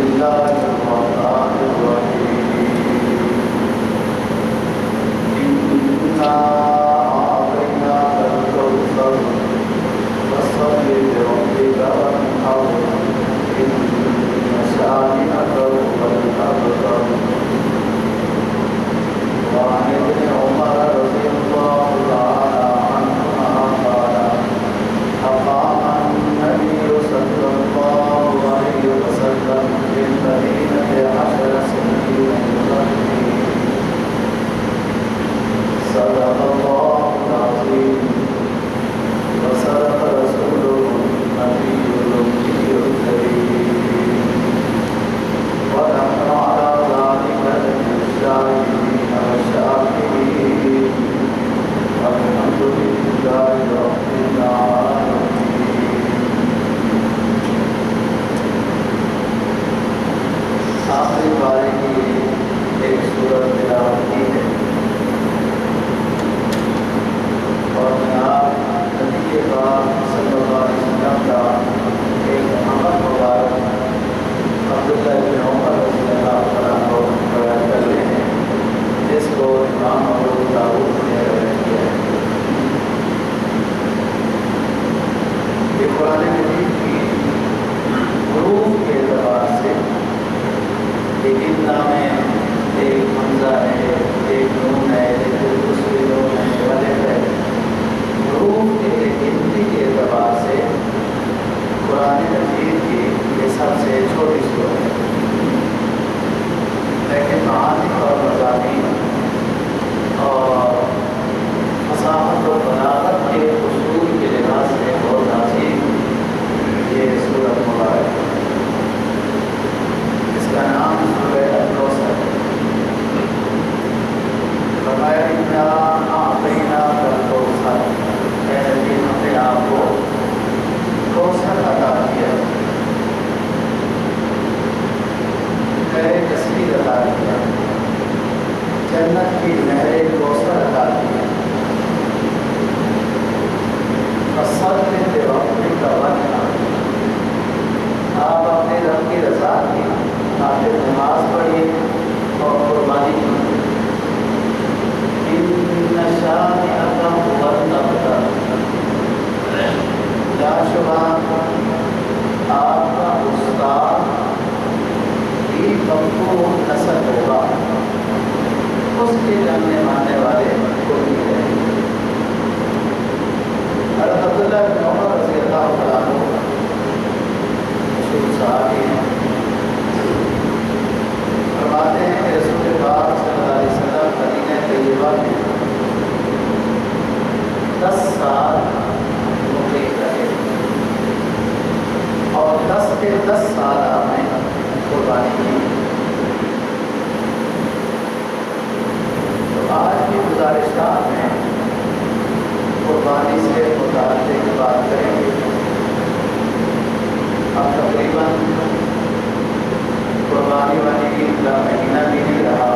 الله الرحمن الرحيم إنا أعطيناك الكوثر فصل لربك وانحر إن شانئك هو الأبتر. وعن ابن عمر رضي الله تعالى عنهما قال أقام النبي صلى الله عليه وسلم في المدينة 10 سنين يصلي. صدق الله العظيم وصدق رسوله النبي الأمي الكريم ونحن على ذلك من الشاهدين والشاكرين والحمد لله رب العالمين. آخری بارے کی ایک سورت تلاوت کی ہے اور جناب نبی پاک صلی اللہ علیہ وسلم کا ایک عمل مبارک عبداللہ بن عمر رضی اللہ تعالیٰ عنہ بیان کر رہے ہیں جس کو امام ابو داؤد نے روایت کیا ہے. یہ قرآن مجید کی حروف کے اعتبار سے ایک ابتدا میں ایک حمزہ ہے، ایک نون ہے، ایک دوسری نون ہے، الف ہے. حروف کے گنتی کے اعتبار سے قرآن مجید کی یہ سب سے چھوٹی سورت ہے، لیکن معانی اور مضامین اور فصاحت و بلاغت کے اصول کے لحاظ سے بہت عظیم یہ سورت مبارک ہے. اس کا نام سورہ الکوثر ہے. فرمایا انا اعطیناک الکوثر، اے نبی ہم نے آپ کو کوثر عطا کیا، خیر کثیر عطا کیا، جنت کی نہر کوثر عطا کیا. فصل لربک وانحر، آپ اپنے رب کی رضا کی خاطر نماز پڑھیے اور قربانی کیجیے. ان شانئک هو الأبتر، لا شبہ آپ کا استاد ہی مقبول نسل ہوگا، اس کے جاننے ماننے والے کوئی نہیں. حضرت عبداللہ بن عمر رضی اللہ تعالیٰ عنہ مشہور صحابی ہیں، فرماتے ہیں کہ رسول پاک صلی اللہ علیہ وسلم مدینہ طیبہ میں 10 سال مقیم رہے اور 10 کے 10 سال آپ نے قربانی کی. تو آج کی گزارشات میں قربانی سے متعلق بات کریں گے. اب تقریباً قربانی والی عید کا مہینہ بھی نہیں رہا.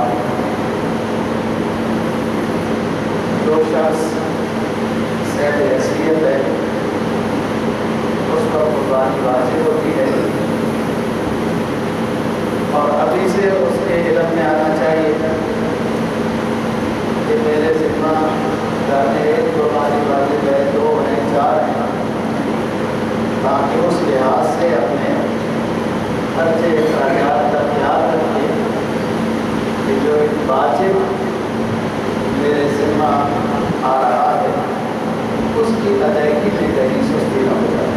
جو شخص صحت حیثیت ہے اس پر قربانی واجب ہوتی ہے اور ابھی سے اس کے علم میں آنا چاہیے کہ میرے ذمہ ایک قربانی واجب ہے، 2 ہیں، 4 ہیں، تاکہ اس لحاظ سے اپنے خرچے اخراجات کا خیال رکھے کہ جو ایک واجب میرے ذمہ آ رہا ہے اس کی ادائیگی میں کہیں سستی نہ ہو جائے.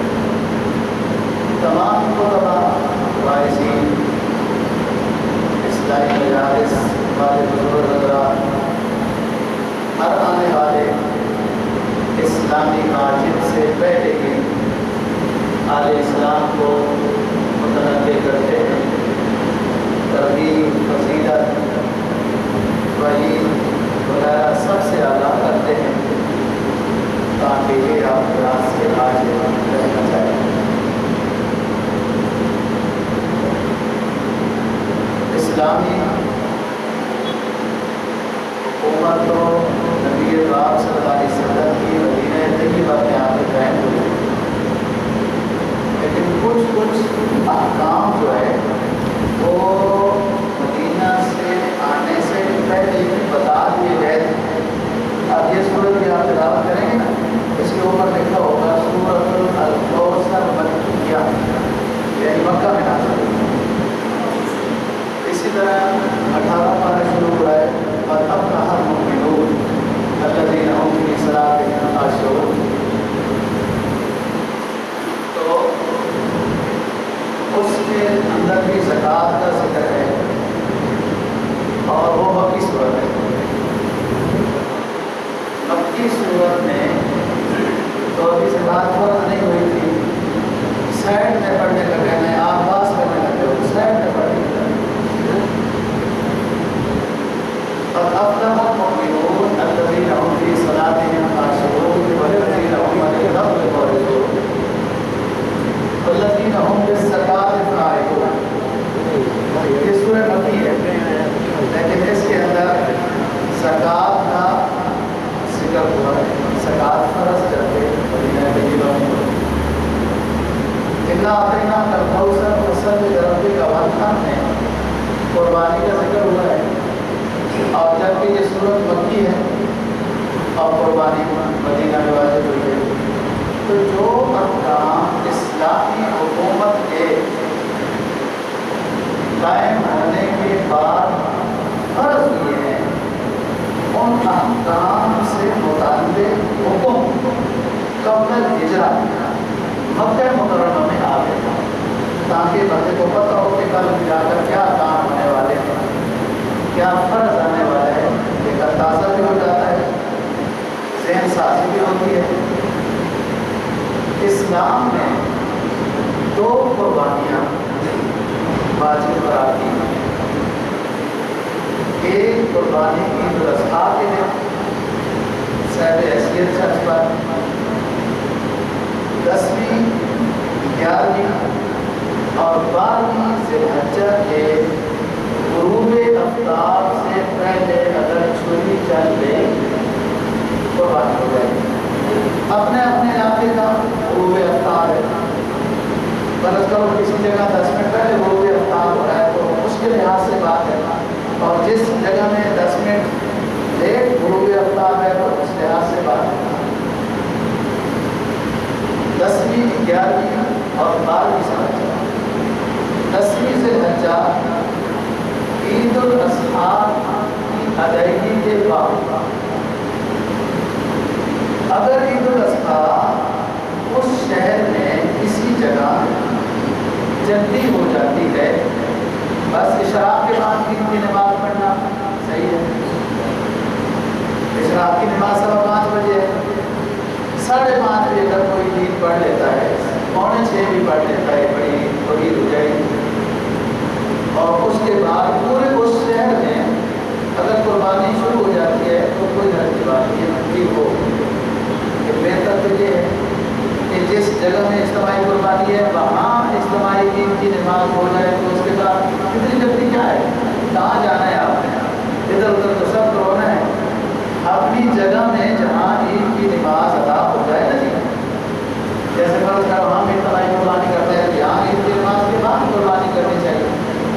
تمام طلباء وائزین، اسلامی مجالس والے بزرگ حضرات، ہر آنے والے اسلامی ماجد سے پہلے ہی اہل اسلام کو متنوع کرتے ہیں، ترغیب، فضیلت، وعید وغیرہ سب سے آگاہ کرتے ہیں تاکہ یہ آپ راز کے آج رہنا چاہیے. اسلامی حکومت تو نبی پاک صلی اللہ علیہ وسلم کی مدینہ طیبہ میں آ کے قائم ہوئی، لیکن کچھ احکام جو ہے وہ مدینہ سے آنے سے پہلے ہی بتا دیے گئے تھے. اب یہ سورت بھی آپ تلاوت کریں گے نا، اس کے اوپر لکھا ہوگا سورۃ الکوثر مکیہ، یعنی مکہ میں نازل ہوئی. اسی طرح 18 پارہ شروع ہوا ہے قد افلح المؤمنون الذین هم فی صلاتهم خاشعون. تو اس کے اندر بھی زکوٰۃ کا ذکر ہے اور وہ مکی صورت ہے. مکی صورت میں تو ابھی زکوٰۃ فرض نہیں ہوئی تھی. سائڈ میں پڑھنے کا کہنا ہے، آپ پاس کرنے لگے ہو، سائڈ میں پڑھنے کا. قد افلح المؤمنون الذین هم فی صلاتهم خاشعون والذین هم عن اللغو معرضون والذین هم للزکاۃ فاعلون. یہ سورہ مکی ہے لیکن اس کے اندر زکوٰۃ کا ذکر ہوا ہے. زکوٰۃ فرض کرتے مدینہ طیبہ میں. انا اعطیناک الکوثر فصلی لربک وانحر میں قربانی کا ذکر ہوا ہے. اور جبکہ یہ سورت مکی ہے اور قربانی مدینہ میں واجب ہوئی ہے، تو جو احکام اسلامی حکومت کے قائم ہونے کے بعد فرض ہوئے ہیں، ان احکام سے متعلق حکم قبل ہجرت مکہ مکرمہ میں آ گیا تاکہ بندے کو پتہ ہو کہ کل جا کر کیا کام ہونے والے ہیں، کیا فرض آنے والا ہے. ایک اندازہ بھی ہو جاتا ہے، ذہن سازی بھی ہوتی ہے. اسلام میں 2 قربانیاں واجب قرار دی ہیں. ایک قربانی عید الاضحیٰ کے دن صاحب حیثیت شخص پر 10ویں 11ویں اور 12ویں ذی الحجہ کے غروب آفتاب سے پہلے اگر چھری چل لے قربانی ہو جائے گی. اپنے اپنے علاقے کا غروب آفتاب ہے، فرض کرو کسی جگہ 10 منٹ پہلے غروب آفتاب ہو رہا ہے تو اس کے لحاظ سے بات ہے، اور جس جگہ میں 10 منٹ لیٹ غروب آفتاب ہے تو اس لحاظ سے بات ہے. 10ویں 11ویں اور 12ویں ذی الحجہ. 10ویں ذی الحجہ عید الاضحیٰ کی ادائیگی کے بعد اگر عید الاضحیٰ اس شہر میں کسی جگہ جلدی ہو جاتی ہے، بس اشراق کے بعد عید کی نماز پڑھنا صحیح ہے. اشراق کی نماز 5:15 بجے ہے، 5:30 بجے اگر کوئی عید پڑھ لیتا ہے، 5:45 بھی پڑھ لیتا ہے، بڑی عید ہو جائے گی. اور اس کے بعد پورے اس شہر میں اگر قربانی شروع ہو جاتی ہے تو کوئی حرج کی بات نہیں ہے. ٹھیک ہو کہ بہتر تو یہ ہے کہ جس جگہ میں اجتماعی قربانی ہے وہاں اجتماعی عید کی نماز ہو جائے تو اس کے بعد کتنی جلدی کیا ہے، کہاں جانا ہے آپ نے، ادھر ادھر تو سب رونا ہے. اپنی جگہ میں جہاں عید کی نماز ادا ہو جائے نا جی، جیسے فرض کرو ہم اجتماعی قربانی کرتے ہیں، یہاں عید کی نماز کے بعد قربانی کرنی چاہیے.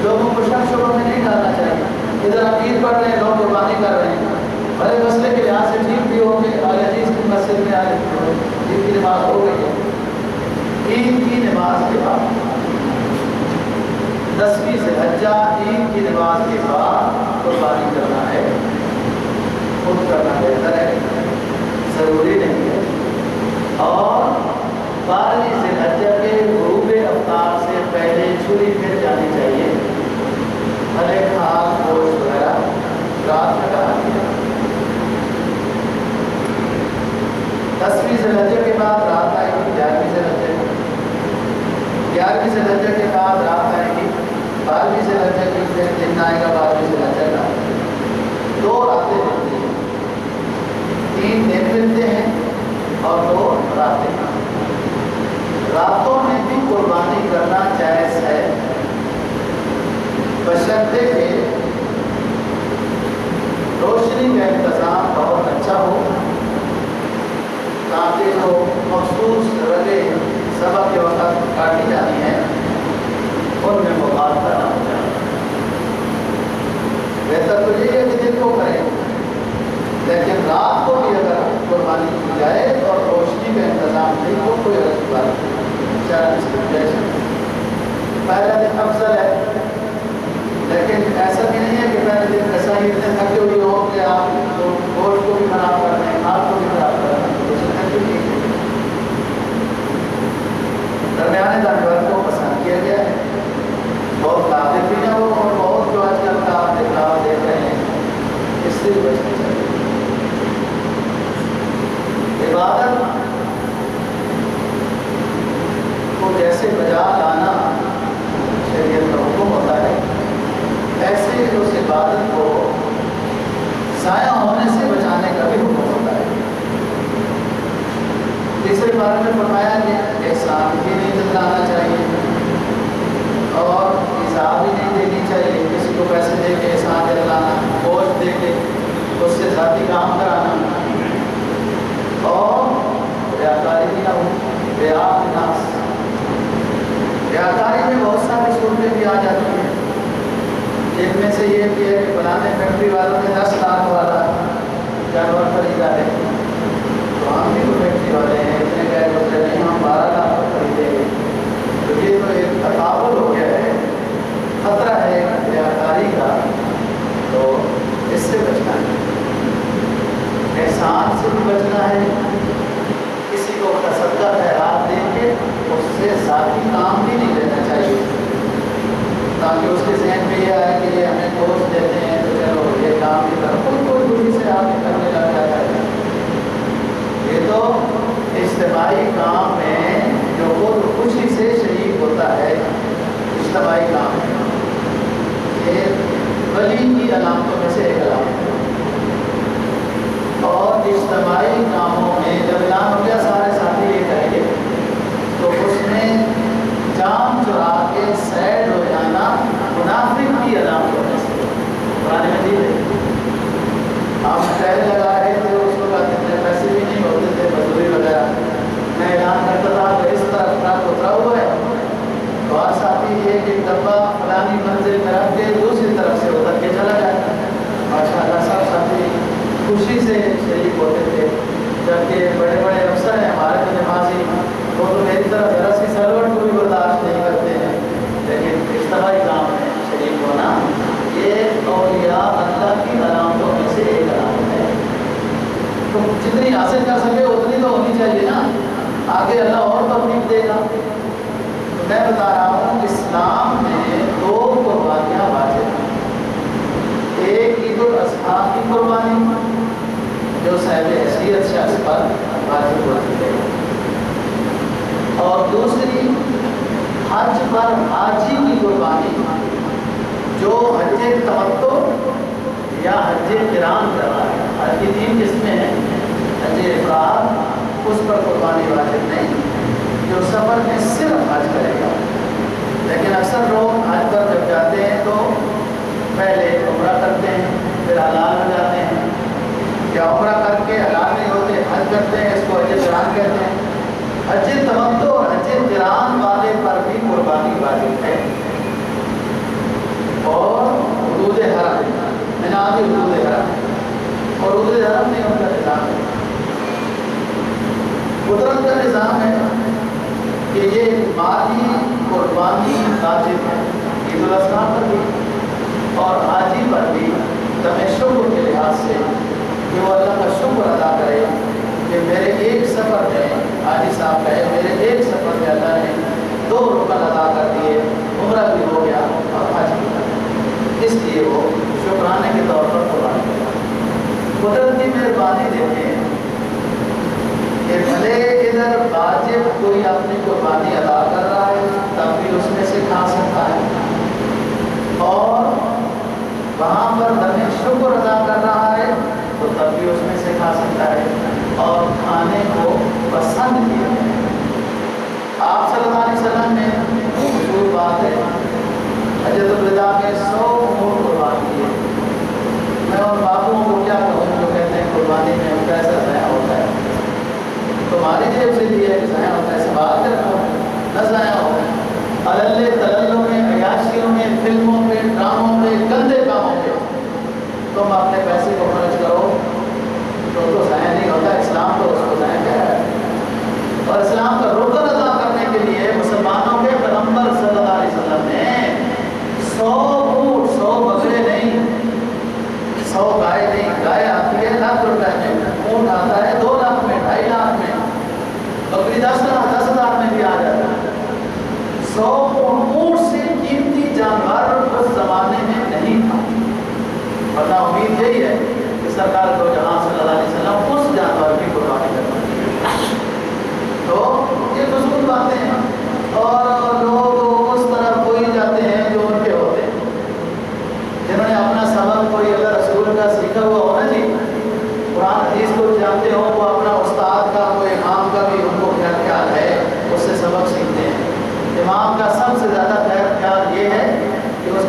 لوگوں کو شک شبہ میں نہیں ڈالنا چاہیے. ادھر ہم عید پڑھ رہے ہیں، لوگ قربانی کر رہے ہیں، بڑے مسئلے کے لحاظ سے ٹھیک بھی ہوں گے. اور عزیز کی مسجد میں آئے عید کی نماز ہو گئی ہے. عید کی نماز کے بعد 10ویں ذی الحجہ عید کی نماز کے بعد قربانی کرنا ہے. خود کرنا بہتر ہے، ضروری نہیں ہے. اور 12ویں ذی الحجہ کے غروب آفتاب سے پہلے چھری پھر جانی چاہیے. بھلے کھال گوشت وغیرہ رات میں ڈال دیا. 10ویں ذی الحجہ کے بعد رات آئے گی 11ویں ذی الحجہ، 11ویں ذی الحجہ کے بعد رات آئے گی 12ویں ذی الحجہ کی، پھر دن آئے گا 12ویں ذی الحجہ کا. 2 راتیں ملتی ہیں، 3 دن ملتے ہیں اور 2 راتیں. راتوں میں بھی قربانی کرنا جائز ہے بشرطے کہ روشنی کا انتظام بہت اچھا ہو تاکہ جو مخصوص رگیں ذبح کے وقت کاٹی جاتی ہیں ان میں مبالغہ نہ ہو جائے. نے فرمایا کہ احسان بھی نہیں جتلانا چاہیے اور حساب بھی نہیں دینی چاہیے، کسی کو پیسے دے کے احسان جتلانا، بوجھ دے کے اس سے ذاتی کام کرانا، اور ریاکاری بھی نہ ہو، ریا الناس۔ ریاکاری میں بہت ساری صورتیں بھی آ جاتی ہیں، ایک میں سے یہ بھی ہے کہ فلانے فیکٹری والوں نے 10 لاکھ والا جانور خریدا ہے، تو ہم بھی تو فیکٹری والے ہیں، اتنے گئے گزرے نہیں، ہم 12 لاکھ پر خریدیں گے، تو یہ تو ایک تقابل ہو گیا ہے، خطرہ ہے ریاکاری کا، تو اس سے بچنا ہے، احسان سے بھی بچنا ہے، کسی کو صدقہ خیرات دے کے اس سے ذاتی کام بھی نہیں لینا چاہیے، تاکہ اس کے ذہن میں یہ آئے کہ یہ ہمیں دوست دیتے ہیں تو چلو یہ کام بھی کرو، کوئی خوشی سے آپ کرنے لگ جاتا ہے۔ یہ تو اجتماعی کام میں جو خود خوشی سے شریک ہوتا ہے، اجتماعی کام میں یہ ولی کی علامتوں میں سے ایک علامت ہے۔ اور اجتماعی کاموں میں جب اعلان ہو گیا سارے ساتھی یہ کریں گے، تو اس میں جام چرا کے سیڈ ہو جانا منافق کی علامتوں میں سے قرآن مجید ہے۔ آپ ٹہل لگا رہے تھے، اس کو اتنے پیسے بھی نہیں ہوتے تھے، مزدوری وغیرہ، میں اعلان کرتا تھا کہ اس طرح ٹرک اترا ہوا ہے، تو ہر ساتھی یہ کہ ڈبہ فلانی منزل میں رکھ کے دوسری طرف سے اتر کے چلا جاتا ہے۔ ماشاء اللہ سب ساتھی خوشی سے شریک ہوتے تھے، جبکہ بڑے بڑے افسر ہیں ہمارے تو نمازی، وہ تو میری طرح ذرا سی سروٹ کو بھی برداشت نہیں کرتے ہیں، لیکن اجتماعی کام میں شریک ہونا یہ اولیاء اللہ کی علامتوں میں سے ایک علامت ہے۔ تو جتنی حاصل کر سکے اتنی تو ہونی چاہیے نا، آگے اللہ اور توفیق دے گا۔ تو میں بتا رہا ہوں اسلام میں 2 قربانیاں واجب ہیں، ایک عید الاضحیٰ کی قربانی جو صاحب حیثیت شخص پر واجب ہوتی ہے، اور دوسری حج پر حاجی کی قربانی جو حج تمتع یا حج قران کر رہا ہے۔ حج کی 3 قسمیں ہیں، حج افراد اس پر قربانی واجب نہیں، جو سفر میں صرف حج کرے گا، لیکن اکثر لوگ حج پر جب جاتے ہیں تو پہلے عمرہ کرتے ہیں پھر حلال ہو جاتے ہیں، یا عمرہ کر کے حلال نہیں ہوتے حج کرتے ہیں، اس کو حج قران کہتے ہیں۔ حج تمتع اور حج قران والے پر بھی قربانی واجب ہے، اور حدود حرم منادی حدود حرم، اور حدود حرم میں ان کا نظام ہے، قدرت کا نظام ہے کہ یہ مالی قربانی واجب ہے عید الاضحیٰ پر بھی اور حاجی پر بھی، دم شکر کے لحاظ سے کہ وہ اللہ کا شکر ادا کرے کہ میرے ایک سفر میں حاجی صاحب کہے میرے ایک سفر میں اللہ نے 2 رکن ادا کر دیے، عمرہ بھی ہو گیا اور حج بھی ہو گیا، اس لیے وہ شکرانے کے طور پر قربانی کرتا۔ قدرت کی مہربانی دیکھیں کہ بھلے ادھر واجب کوئی اپنی قربانی ادا کر رہا ہے تب بھی اس میں سے کھا سکتا ہے، اور وہاں پر دم شکر ادا کر رہا ہے تو تب بھی اس میں سے کھا سکتا ہے، اور کھانے کو پسند کیا ہے۔ آپ صلی اللہ علیہ وسلم نے مشہور بات ہے حجۃ الوداع میں 100 اونٹ قربان کیے۔ میں ان بابوں کو کیا کہوں جو کہتے ہیں قربانی میں پیسہ ضائع ہوتا ہے، تمہاری جیب سے لیے ضائع ہوتا ہے، سوال کرو نہ ضائع ہوتا ہے، اللے تللوں میں، عیاشیوں میں، فلموں میں، ڈراموں میں، گندے کاموں میں تم اپنے پیسے کو خرچ کرو تو ضائع نہیں ہوتا۔ اسلام تو اس کو ضائع کہہ رہا ہے، اور اسلام کا رکن ادا کرنے کے لیے مسلمانوں کے پیغمبر صلی اللہ علیہ وسلم نے 100 اونٹ، 100 بکرے نہیں، 100 گائے نہیں، گائے آتی ہے ₹1,00,000 میں، اونٹ آتا ہے 2 لاکھ میں، 2.5 لاکھ میں، بکری 10 ہزار میں بھی آ جاتا ہے۔ 100 اونٹ سے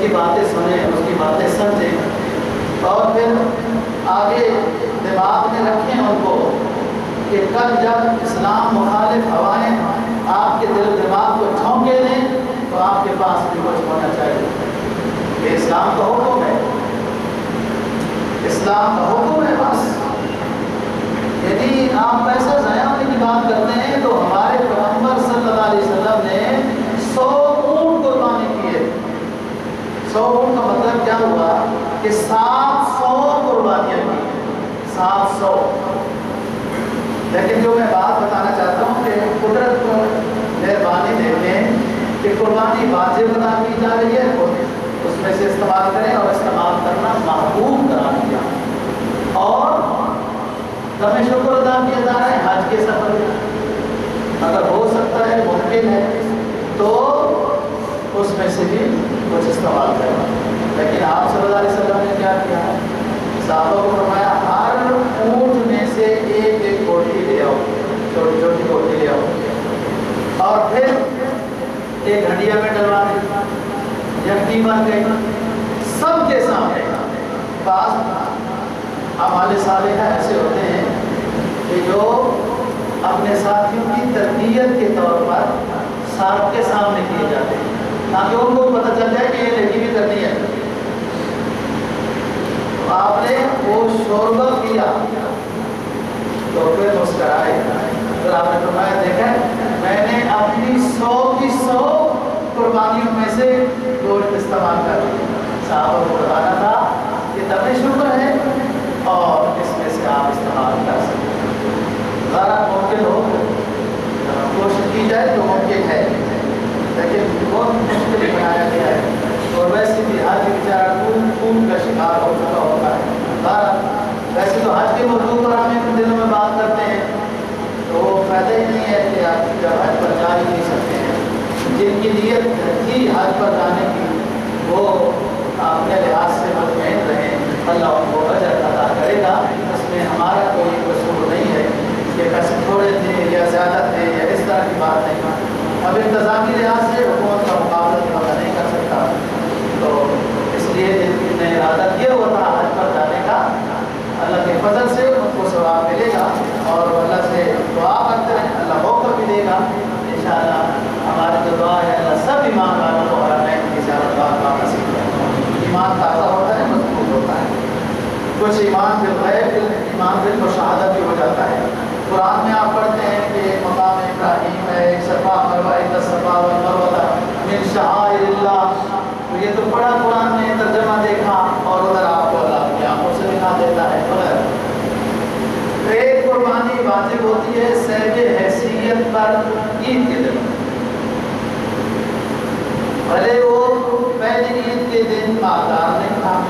کی باتیں سنیں، اس کی باتیں سمجھیں، اور پھر آگے دماغ میں رکھیں ان کو کہ کل جب اسلام مخالف ہوائیں آپ کے دل و دماغ کو جھونکے دیں تو آپ کے پاس بھی کچھ ہونا چاہیے. یہ اسلام کا حکم ہے، اسلام کا حکم ہے بس. یعنی آپ پیسہ ضائع ہونے کی بات کرتے ہیں تو ہمارے پیغمبر صلی اللہ علیہ وسلم نے 100 اونٹ قربانی کیے. 100 اونٹ کا مطلب کیا ہوا کہ 700 قربانیاں کی. 700. لیکن جو میں بات بتانا چاہتا ہوں کہ قدرت کو مہربانی دیکھیں کہ قربانی واجب ادا کی جا رہی ہے، اس میں سے استعمال کریں اور استعمال کرنا محبوب قرار دیا. اور دم شکر ادا کیا جا رہا ہے حج کے سفر میں. اگر ہو سکتا ہے، ممکن ہے تو اس میں سے بھی کچھ استعمال کرنا. لیکن آپ صلی اللہ علیہ وسلم نے کیا کیا؟ صحابہ کو فرمایا ہر اونٹ میں سے ایک ایک کوٹھی لے آؤ، چھوٹی چھوٹی کوٹھی لے آؤ، اور پھر ایک ہڈیا میں ڈلوا دیں. یکٹی بن گئی سب کے سامنے. بعض اعمال صالحہ ایسے ہوتے ہیں کہ جو اپنے ساتھیوں کی تربیت کے طور پر ساتھ کے سامنے کیے جاتے ہیں تاکہ ان کو پتہ چل جائے کہ یہ نیکی بھی کرنی ہے. تو آپ نے وہ شوربہ کیا تو پھر مسکرائے. پھر آپ نے فرمایا دیکھا میں نے اپنی 100 کی 100 قربانیوں میں سے گوشت استعمال کر لیا. صحابہ کو بتانا تھا کہ دم شکر ہے اور اس میں سے آپ استعمال کر سکتے ہیں. ذرا ممکن ہو کوشش کی جائے تو ممکن ہے، لیکن بہت مشکل بنایا گیا ہے. اور ویسے بھی حج بیچارہ خون کا شکار ہو چکا ہوتا ہے. ویسے تو حج کے موضوع پر ہم ان دنوں میں بات کرتے ہیں تو وہ فائدہ ہی نہیں ہے کہ آپ جب حج پر جا ہی نہیں سکتے ہیں. جن کی نیت تھی حج پر جانے کی وہ اپنے لحاظ سے مطمئن رہیں، اللہ ان کو اجر عطا کرے گا. اس میں ہمارا کوئی قصور نہیں ہے کہ پیسے تھوڑے تھے یا زیادہ تھے یا اس طرح کی بات نہیں. اب انتظامی لحاظ سے حکومت کا مقابلہ نہیں کر سکتا، تو اس لیے جن نے ارادہ کیا ہوا تھا حج پر جانے کا، اللہ کے فضل سے ان کو ثواب ملے گا. اور اللہ سے دعا کرتے ہیں اللہ موقع بھی دے گا انشاءاللہ. ہماری جو دعا ہے اللہ سب ایمان والوں کو حرمین کی زیارت کا نصیب کرے. ایمان تازہ ہوتا ہے، مضبوط ہوتا ہے. کچھ ایمان بالغیب، ایمان بالمشاہدہ بھی ہو جاتا ہے. قرآن میں آپ پڑھتے ہیں کہ مقام ابراہیم ہے، صفا مروہ، الصفا والمروہ من شعائر اللہ. تو یہ تو پڑھا قرآن میں، ترجمہ دیکھا اور ادھر آپ کو اللہ کی آنکھوں سے دکھا دیتا ہے. ایک قربانی واجب ہوتی ہے صاحب حیثیت پر عید کے دن. بھلے وہ پہلی عید کے دن مالدار نہیں تھا،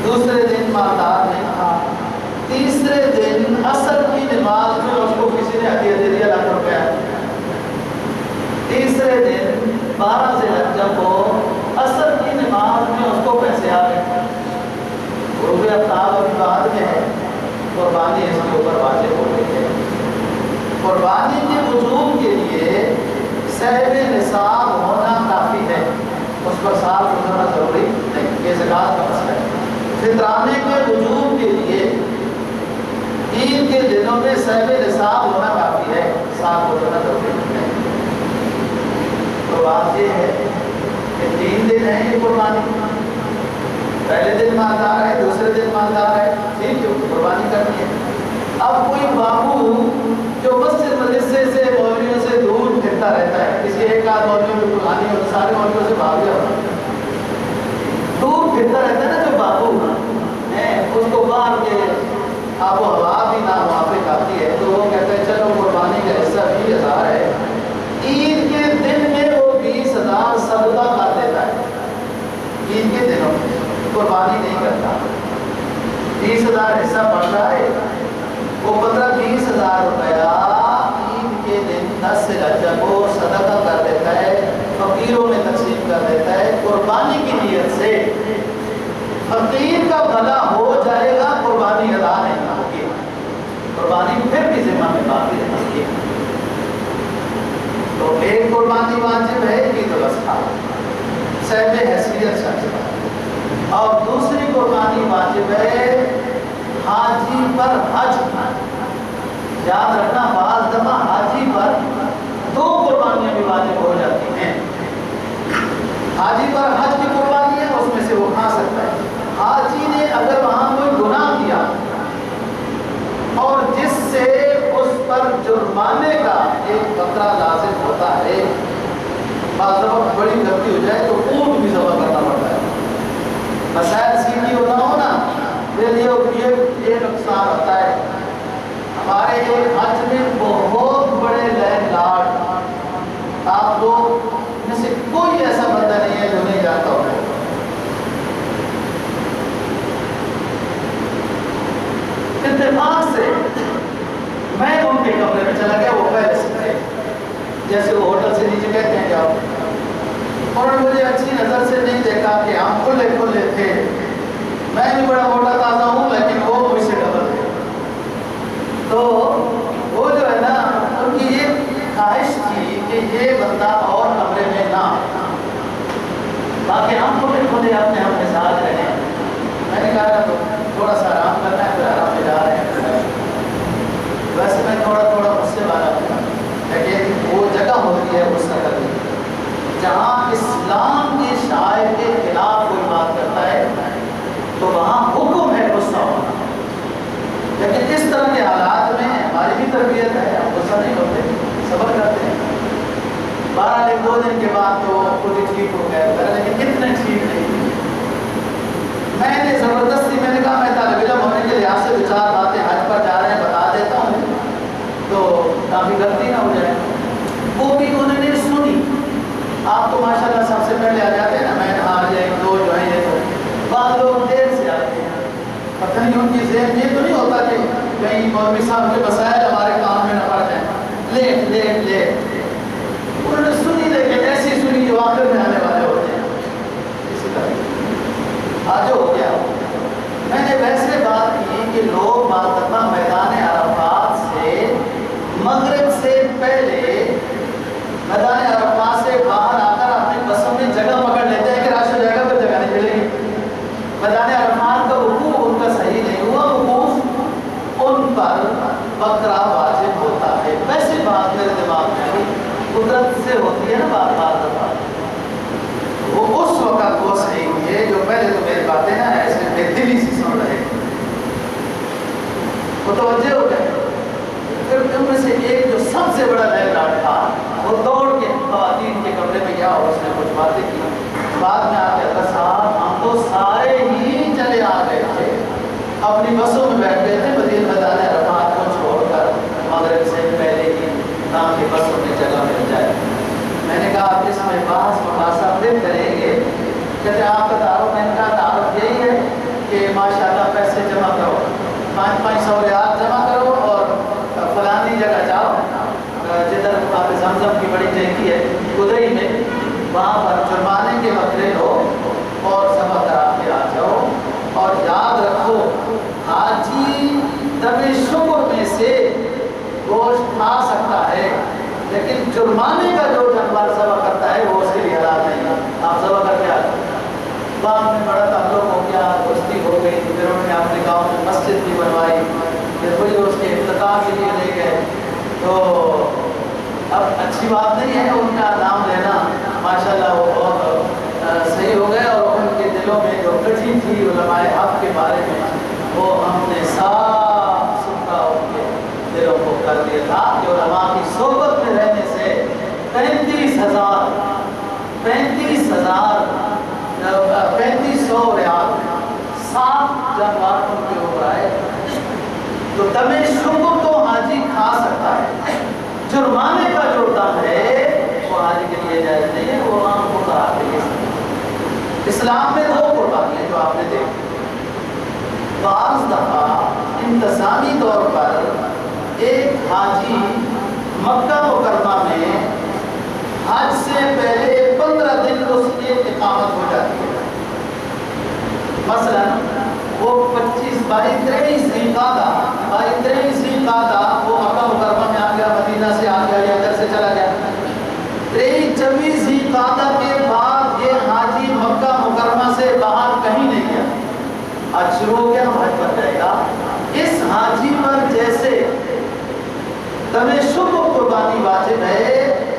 دوسرے دن مالدار نہیں تھا، تیسرے دن عصر کی نماز میں اس کو کسی نے ہدیہ دے دیا ₹1,00,000. تیسرے دن 12 ذی الحجہ کو عصر کی نماز میں اس کو پیسے آ گئے. غروب آفتاب ابھی بعد میں ہے، قربانی اس کے اوپر واجب ہو گئی ہے. قربانی کے وجوب کے لیے صاحب نصاب ہونا کافی ہے، اس پر سال گزرنا ضروری نہیں. یہ زکوٰۃ کا مسئلہ ہے. فطرانے کے وجوب کے لیے عید کے دنوں میں صاحب نصاب ہونا کافی ہے، سال گزرنا ضروری نہیں. تو بات یہ ہے کہ 3 دن ہیں یہ قربانی. پہلے دن مالدار ہے، دوسرے دن مالدار ہے، ٹھیک ہے قربانی کرنی ہے. اب کوئی بابو جو مسجد مدرسے سے مولویوں سے دور پھرتا رہتا ہے، کسی ایک آدھ مولویوں کی قربانی ہوتی، سارے مولویوں سے بھاگ گیا ہوتا ہے، دور پھرتا رہتا ہے نا جو بابو ہے، اس کو باہر کے آب و ہوا بھی نہ موافق آتی ہے تو وہ کہتے ہیں چلو قربانی کا حصہ 20,000 ہے. عید کے دن میں وہ 20,000 صدقہ کر دیتا ہے. عید کے دنوں میں قربانی نہیں کرتا، 20,000 حصہ بڑھ رہا ہے، وہ 15-20,000 روپیہ عید کے دن 10 ذی الحجہ کو صدقہ کر دیتا ہے، فقیروں میں تقسیم کر دیتا ہے قربانی کی نیت سے. فقیر کا بھلا ہو جائے گا، قربانی ادا نہیں ہوگی، قربانی پھر بھی ذمہ میں باقی رہتی ہے. تو ایک قربانی واجب ہے عید الاضحیٰ، صاحب حیثیت شخص، اور دوسری قربانی واجب ہے حاجی پر حج۔ یاد رکھنا بعض دفعہ حاجی پر 2 قربانیاں بھی واجب ہو جاتی ہیں۔ حاجی پر حج کی قربانی ہے، اس میں سے وہ کھا سکتا ہے۔ حاجی نے اگر وہاں کوئی گناہ کیا اور جس سے اس پر جرمانے کا ایک خطرہ لازم ہوتا ہے، بعض دفعہ بڑی غلطی ہو جائے تو اونٹ بھی ذبح کرنا پڑتا ہے، مسائل سیدھی ہونا ہو نا، یہ نقصان ہوتا ہے۔ ہمارے ایک حج میں بہت بڑے لینڈ لارڈ، آپ لوگ میں سے کوئی ایسا بندہ نہیں ہے جو نہیں جانتا ہوگا، اتفاق سے میں ان کے کمرے میں چلا گیا، وہ پہلے سے تھے، جیسے وہ ہوٹل سے نیچے کہتے ہیں جاؤ، اور انہوں نے مجھے اچھی نظر سے نہیں دیکھا کہ ہم کھلے کھلے تھے، میں بھی بڑا موٹا تازہ ہوں لیکن وہ مجھ سے ڈبل تھے، تو وہ جو ہے نا ان کی یہ خواہش تھی کہ یہ بندہ اور کمرے میں نہ، باقی ہم کھلے کھلے اپنے ہم کے ساتھ رہے۔ میں نے کہا تھوڑا سا آرام کرنا ہے، پھر آرام میں جا رہے ہیں۔ ویسے میں تھوڑا غصے والا ہوں، لیکن وہ جگہ ہوتی ہے اس نگر میں جہاں اسلام کے شاعر کے خلاف کوئی بات کرتا ہے تو وہاں حکم ہے غصہ ہونا، لیکن اس طرح کے حالات میں ہماری بھی تربیت ہے، ہم غصہ نہیں ہوتے، صبر کرتے ہیں۔ 12 دن کے بعد تو خود ہی ٹھیک ہو گیا، لیکن اتنے ٹھیک نہیں۔ میں نے زبردستی میں نے کہا میں طالب علم ہونے کے لحاظ سے 2-4 باتیں حج پر جا رہے ہیں بتا دیتا ہوں تو کافی غلطی نہ ہو جائے۔ وہ بھی انہوں نے سنی۔ آپ تو ماشاءاللہ سب سے پہلے آ جاتے ہیں نا، میں آج 1-2 جو ہیں یہ تو بعض لوگ دیر سے آتے ہیں، پتہ نہیں ان کی ذہن یہ تو نہیں ہوتا کہ کہیں مولوی صاحب کے مسائل ہمارے کام میں نہ پڑ جائیں، لیٹ لیٹ لیٹ انہوں نے سنی، لیکن ایسی سنی جو آخر میں آنے والے ہوتے ہیں، اسی طرح آج ہو گیا۔ میں نے ویسے بات کی کہ لوگ بعض دفعہ میدان عرفات سے مغرب سے پہلے میدان عرفات سے باہر آ کر اپنی بسوں میں جگہ پکڑ لیتے ہیں کہ راش ہو جائے گا پھر جگہ نہیں ملے گی۔ میدان عرفات کا وقوف ان کا صحیح نہیں ہوا، وقوف ان پر بکرا واجب ہوتا ہے۔ ویسے بات میرے دماغ میں آئی، قدرت سے ہوتی ہے نا بات دفعہ، وہ اس وقت وہ صحیح ہوئی ہے جو پہلے تو میری باتیں نا ایسے بے دلی سے سن رہے متوجہ ہو گئے۔ پھر ان میں سے ایک جو سب سے بڑا لینڈ تھا وہ دوڑ کے خواتین کے کمرے میں گیا اور اس نے کچھ باتیں کی، بعد میں آ کے حضرت صاحب ہم تو سارے ہی چلے آ گئے تھے، اپنی بسوں میں بیٹھ گئے تھے مدینہ میدان عرفات کو چھوڑ کر مغرب سے پہلے ہی نام کی بسوں میں جگہ مل جائے۔ میں نے کہا آپ اس میں بحث مباحثہ پھر کریں گے، کہتے آپ کا تعارف، میں نے کہا تعارف یہی ہے کہ ماشاءاللہ پیسے جمع کرو، 500 ریال جمع کرو اور فلانی جگہ جاؤ جدھر آپ زمزم کی بڑی ٹینکی ہے ادھر میں، وہاں پر جرمانے کے بدلے لو اور سبا کرا کے آ جاؤ، اور یاد رکھو حاجی دم شکر میں سے گوشت کھا سکتا ہے، لیکن جرمانے کا جو جانور ذبح کرتا ہے وہ اس کے لیے حلال نہیں ہے۔ آپ ذبح کر کے آتے بعد میں بڑا تعلق ہو گیا، دوستی ہو گئی، پھر انہوں نے اپنے گاؤں میں مسجد بھی بنوائی، پھر مجھے اس کے افتتاح کے لیے لے گئے، تو اب اچھی بات نہیں ہے ان کا نام لینا، ماشاءاللہ وہ بہت صحیح ہو گئے، اور ان کے دلوں میں جو کٹھی تھی علماء حق کے بارے میں وہ ہم نے صاف ستھرا ان کے دلوں کو کر دیا تھا کہ علماء کی صحبت میں رہنے سے 3500 ریال 7 جانور ان کے اوپر آئے، تو دم شکر تو حاجی کھا سکتا ہے، جرمانے کا جو دم ہے وہ حاجی کے لیے جائز نہیں ہے، وہ عام کو قرار دے گی۔ اسلام میں 2 قربانیاں جو آپ نے دیکھی، بعض دفعہ انتظامی طور پر ایک حاجی مکہ مکرمہ میں حج سے پہلے 15 دن اس کی اقامت ہو جاتی ہے، مثلا وہ 22-23 ذی القعدہ وہ مکہ مکرمہ میں آ گیا، مدینہ سے آ گیا یا ادھر سے چلا گیا، 23-24 ذی القعدہ کے بعد یہ حاجی آج شروع ہو گیا، حج بن جائے گا۔ اس حاجی پر جیسے تمشک و قربانی واجب ہے،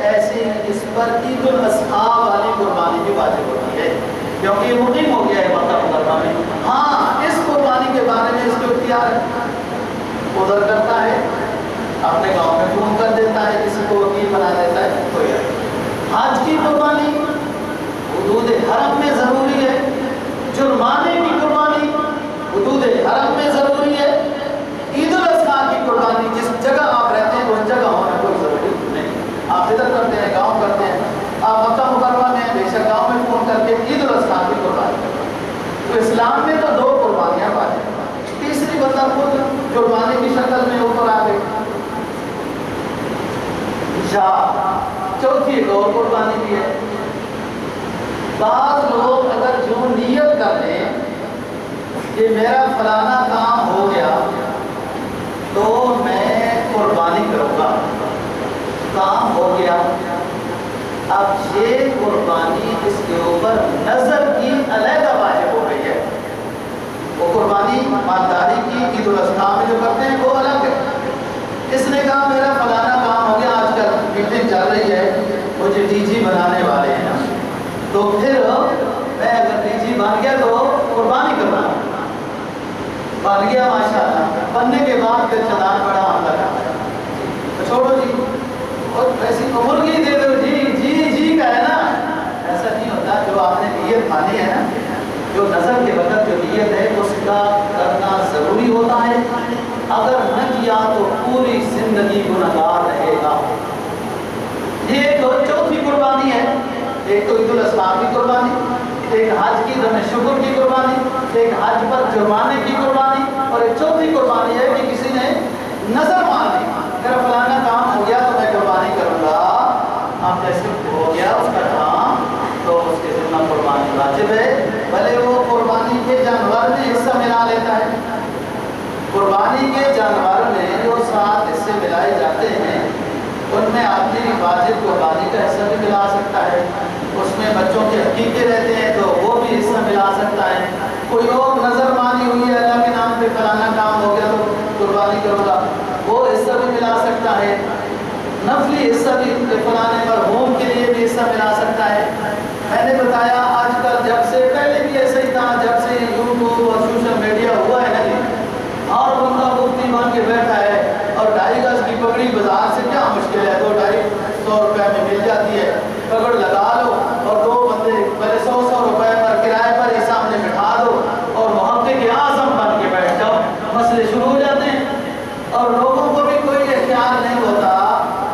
ایسے اس پر عید الاضحیٰ والی قربانی بھی واجب ہوتی ہے، کیونکہ یہ مقیم ہو گیا ہے مکہ مکرمہ میں۔ ہاں اس قربانی کے بارے میں اس کو اختیار ہے، ادھر کرتا ہے، اپنے گاؤں میں فون کر دیتا ہے، کسی کو وکیل بنا دیتا ہے، کوئی حج کی قربانی حدود حرم میں ضروری ہے، جرمانے کی قربانی حدود حرم میں ضروری ہے، عید الاضحیٰ کی قربانی جس جگہ آپ رہتے ہیں اس جگہ ہونا کوئی ضروری نہیں۔ آپ ادھر کرتے ہیں، گاؤں کرتے ہیں، آپ مکہ مکرمہ میں بے شک گاؤں میں فون کر کے عید الاضحیٰ کی قربانی کرتے ہیں۔ تو اسلام میں تو 2 قربانیاں واجب ہیں، تیسری بندہ خود قربانی کی شکل میں اوپر آ گئی، یا چوتھی ایک اور قربانی بھی ہے۔ بعض لوگ اگر جو نیت کر لیں کہ میرا فلانا کام ہو گیا تو میں قربانی کروں گا، کام ہو گیا، اب یہ قربانی اس کے اوپر نظر کی علیحدہ واجب ہو گئی ہے۔ وہ قربانی مالداری کی عید الاضحیٰ میں جو کرتے ہیں وہ الگ ہے۔ اس نے کہا میرا فلانا کام ہو گیا، آج کل میٹنگ چل رہی ہے، مجھے ڈی جی بنانے والے ہیں نا، تو پھر میں اگر ڈی جی بن گیا تو قربانی کرنا، بن گیا ماشاءاللہ، بننے کے بعد پھر چلان بڑا حملہ کرتا ہے، چھوڑو جی اور ویسی مرغی دے دو، جی جی جی کا ہے نا، ایسا نہیں ہوتا۔ جو آپ نے نیت مانی ہے نا، جو نظر کے وقت جو نیت ہے اس کا کرنا ضروری ہوتا ہے، اگر نہ کیا تو پوری زندگی گنہگار رہے گا۔ یہ تو چوتھی قربانی ہے، ایک تو عید الاضحیٰ کی قربانی، ایک حج کی دم شکر کی قربانی، ایک حج پر جرمانے کی قربانی، اور ایک چوتھی قربانی ہے کہ کسی نے نظر مان لی، اگر فلانا کام ہو گیا تو میں قربانی کروں گا، اب جیسے ہو گیا اس کا کام تو اس کے ذمہ قربانی واجب ہے، بھلے وہ قربانی کے جانور میں حصہ ملا لیتا ہے۔ قربانی کے جانور میں جو 7 حصے ملائے جاتے ہیں ان میں آدمی واجب قربانی کا حصہ بھی ملا سکتا ہے، اس میں بچوں کے عقیقے رہتے ہیں تو وہ بھی حصہ ملا سکتا ہے، کوئی اور نظر مانی ہوئی ہے اللہ کے نام پہ فلانا کام ہو گیا تو قربانی کروں گا، وہ حصہ بھی ملا سکتا ہے، نفلی حصہ بھی فلانے پر ہوم کے لیے بھی حصہ ملا سکتا ہے۔ میں نے بتایا آج کل جب سے، پہلے بھی ایسا ہی تھا، جب سے یوٹیوب اور سوشل میڈیا ہوا ہے نا، اور بندہ مفتی بن کے بیٹھا ہے اور 2.5 گز کی پگڑی بازار سے کیا مشکل ہے، 200-250 روپے میں مل جاتی ہے، پگڑ لگا لو اور 2 بندے پہلے 100 روپے پر کرائے پر ہی سامنے بٹھا دو اور محقق اعظم بن کے بیٹھ جاؤ، مسئلے شروع ہو جاتے ہیں، اور لوگوں کو بھی کوئی اختیار نہیں ہوتا۔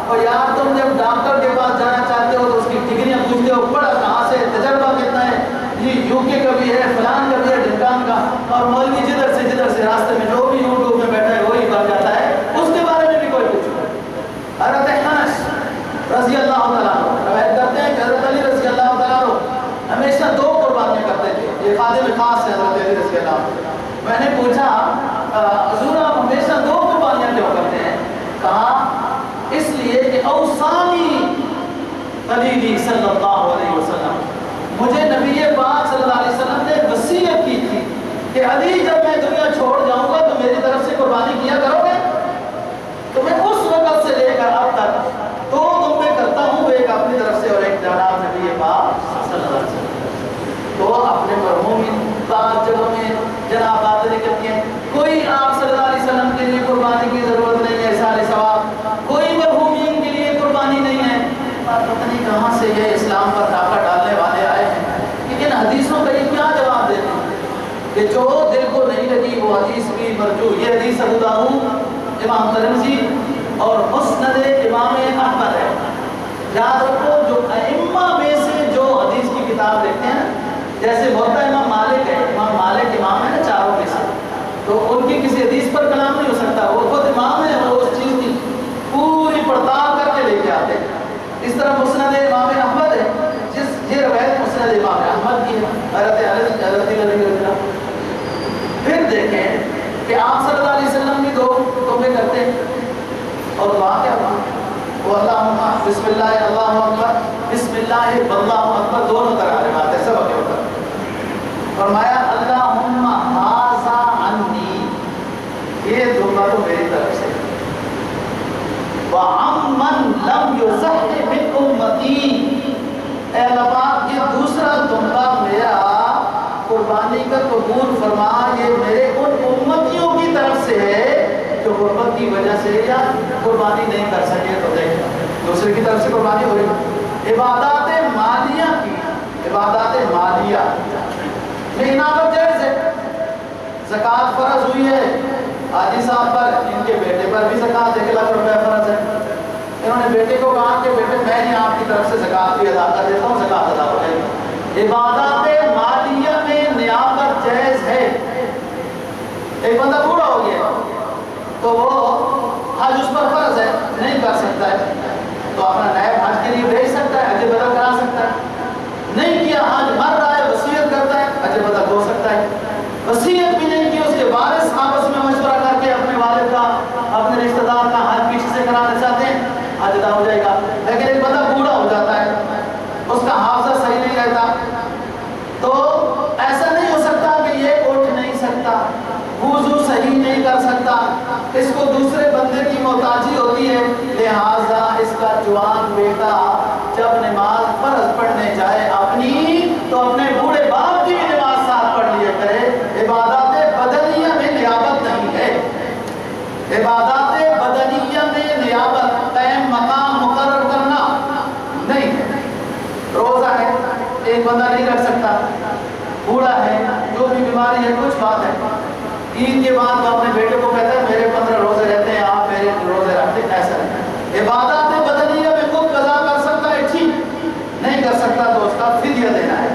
اور یار تم جب ڈاکٹر کے پاس جانا چاہتے ہو تو اس کی ڈگریاں پوچھتے ہو، پڑھا کہاں سے، تجربہ کتنا ہے، یہ یو کے کا بھی ہے، فلان کا بھی ہے، ڈھمکان کا، اور مولوی جدھر سے راستے میں جو بھی یوٹیوب میں بیٹھا ہے وہی بن جاتا ہے، اس کے بارے میں بھی کوئی پوچھو۔ حضرت انس رضی اللہ تعالیٰ عنہ روایت کرتے ہیں کہ حضرت علی رضی اللہ تعالیٰ عنہ ہمیشہ 2 قربانیاں کرتے تھے، یہ خادم خاص ہے حضرت علی رضی اللہ عنہ۔ میں نے پوچھا حضور آپ ہمیشہ 2 قربانیاں کیوں کرتے ہیں؟ کہا اس لیے کہ اوصانی خلیلی صلی اللہ علیہ وسلم، مجھے نبی پاک صلی اللہ علیہ وسلم نے وصیت کی تھی کہ علی جب میں دنیا چھوڑ جاؤں گا تو میری طرف سے قربانی کیا کرو گے، تو میں اس وقت سے لے کر اب تک 2 میں کرتا ہوں، ایک اپنی طرف سے اور ایک جناب نبی پاک صلی اللہ علیہ وسلم۔ تو اپنے مرحوم بعض جگہوں میں جناب باتیں نکلتی ہیں، کوئی آپ صلی اللہ علیہ وسلم کے لیے قربانی کی ضرورت نہیں ہے، سارے ثواب، کوئی مرحومین کے لیے قربانی نہیں ہے، پتہ نہیں کہاں سے یہ اسلام پر ڈاکہ ڈالنے والے آئے ہیں، لیکن حدیثوں کا یہ کیا جواب دیتے ہیں کہ جو دل کو نہیں لگی وہ حدیث بھی مرجو۔ یہ حدیث ابو داؤد، امام ترمذی اور مسند امام احمد ہے۔ یاد رکھو جو ائمہ میں سے جو حدیث کی کتاب لکھتے ہیں، جیسے موطا امام مالک ہے، امام مالک امام ہے نا 4 میں سے، تو ان کی کسی حدیث پر کلام نہیں ہو سکتا، وہ خود امام ہے، وہ اس چیز کی پوری پڑتال کر کے لے کے آتے ہیں۔ اس طرح مسند امام احمد ہے، یہ روایت مسند امام احمد کی ہے، حضرت علی۔ پھر دیکھیں کہ آپ صلی اللہ علیہ وسلم بھی 2 توبے کرتے ہیں، اور دعا کیا ہوا؟ وہ اللہم بسم اللہ اللہ اکبر، بسم اللہ واللہ اکبر، دونوں طرح روایت ہے، سب کے اوپر فرمایا اللہم لم یزح من امتی، اے اللہ پاک یہ دوسرا تمغہ میرا قربانی کا قبول فرما، یہ میرے ان امتیوں کی طرف سے ہے جو غربت کی وجہ سے یا قربانی نہیں کر سکے، تو دیکھ دوسرے کی طرف سے قربانی ہو رہی۔ عبادات مالیہ کی، عبادات مالیہ میں انعامت جائز ہے، زکوٰۃ فرض ہوئی ہے حاجی صاحب پر، ان کے بیٹے پر بھی زکوٰۃ 1 لاکھ روپے فرض ہے، انہوں نے بیٹے کو کہا کہ بیٹے میں ہی آپ کی طرف سے زکوٰۃ بھی ادا کر دیتا ہوں، زکوٰۃ ادا ہو جائے گی۔ عبادات مالیہ میں نیابت جائز ہے۔ ایک بندہ بوڑھا ہو گیا تو وہ حج اس پر فرض ہے، نہیں کر سکتا ہے، تو اپنا نائب حج کے لیے بھیج سکتا ہے، حج بدل کرا سکتا ہے، نہیں کیا حج مر رہا ہے وصیت کرتا ہے، حج بدل ہو سکتا ہے، وصیت بھی نہیں کی اس کے وارث آپس میں مشورہ کر کے اپنے والد کا اپنے رشتہ دار کا حج پیچھے سے کرانا چاہتے ہیں، حج ادا ہو جائے گا۔ لیکن ایک بندہ بوڑھا ہو جاتا ہے، اس کا حافظہ صحیح نہیں رہتا، تو ایسا نہیں ہو سکتا کہ یہ اٹھ نہیں سکتا، وضو صحیح نہیں کر سکتا، اس کو دوسرے بندے کی محتاجی ہوتی ہے، لہٰذا اس کا جوان بیٹا جب نماز فرض پڑھنے جائے اپنی، تو اپنے بوڑھے باپ کی بھی نماز ساتھ پڑھ لیا کرے۔ عبادات بدنیہ میں نیابت نہیں ہے، عبادات بدنیہ میں نیابت قائم مقام مقرر کرنا نہیں ہے۔ روزہ ہے ایک بندہ نہیں رکھ سکتا، بوڑھا ہے، جو بھی بیماری ہے، کچھ بات ہے، عید کے بعد وہ اپنے بیٹے کو کہتا ہے میرے 15 روزے رہتے ہیں، آپ میرے روزے رکھتے ہیں، ایسا نہیں۔ عبادات بدنیہ میں خود قضا کر سکتا ہے، ٹھیک، نہیں کر سکتا تو اس کا فدیہ دینا ہے۔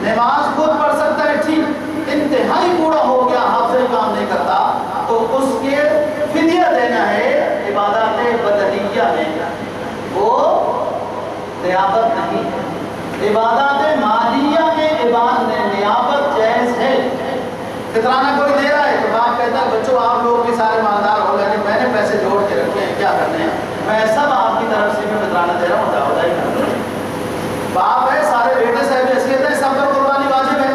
نماز خود پڑھ سکتا ہے، ٹھیک، انتہائی بوڑھا ہو گیا، حافظ کام نہیں کرتا، تو اس کے فدیہ دینا ہے۔ عبادات بدنیہ میں وہ نیابت نہیں ہے۔ عبادات مالیہ میں نیابت جائز ہے۔ فطرانہ کوئی دے رہا ہے تو باپ کہتا ہے بچوں آپ لوگ بھی سارے مالدار ہو گئے، میں نے پیسے جوڑ کے رکھے ہیں، کیا کرنے ہیں، میں سب آپ کی طرف سے بھی فطرانہ دے رہا ہوں، ادا ہو جائے گا۔ باپ ہے، سارے بیٹے صاحب حیثیت ہے، سب پر قربانی واجب ہے،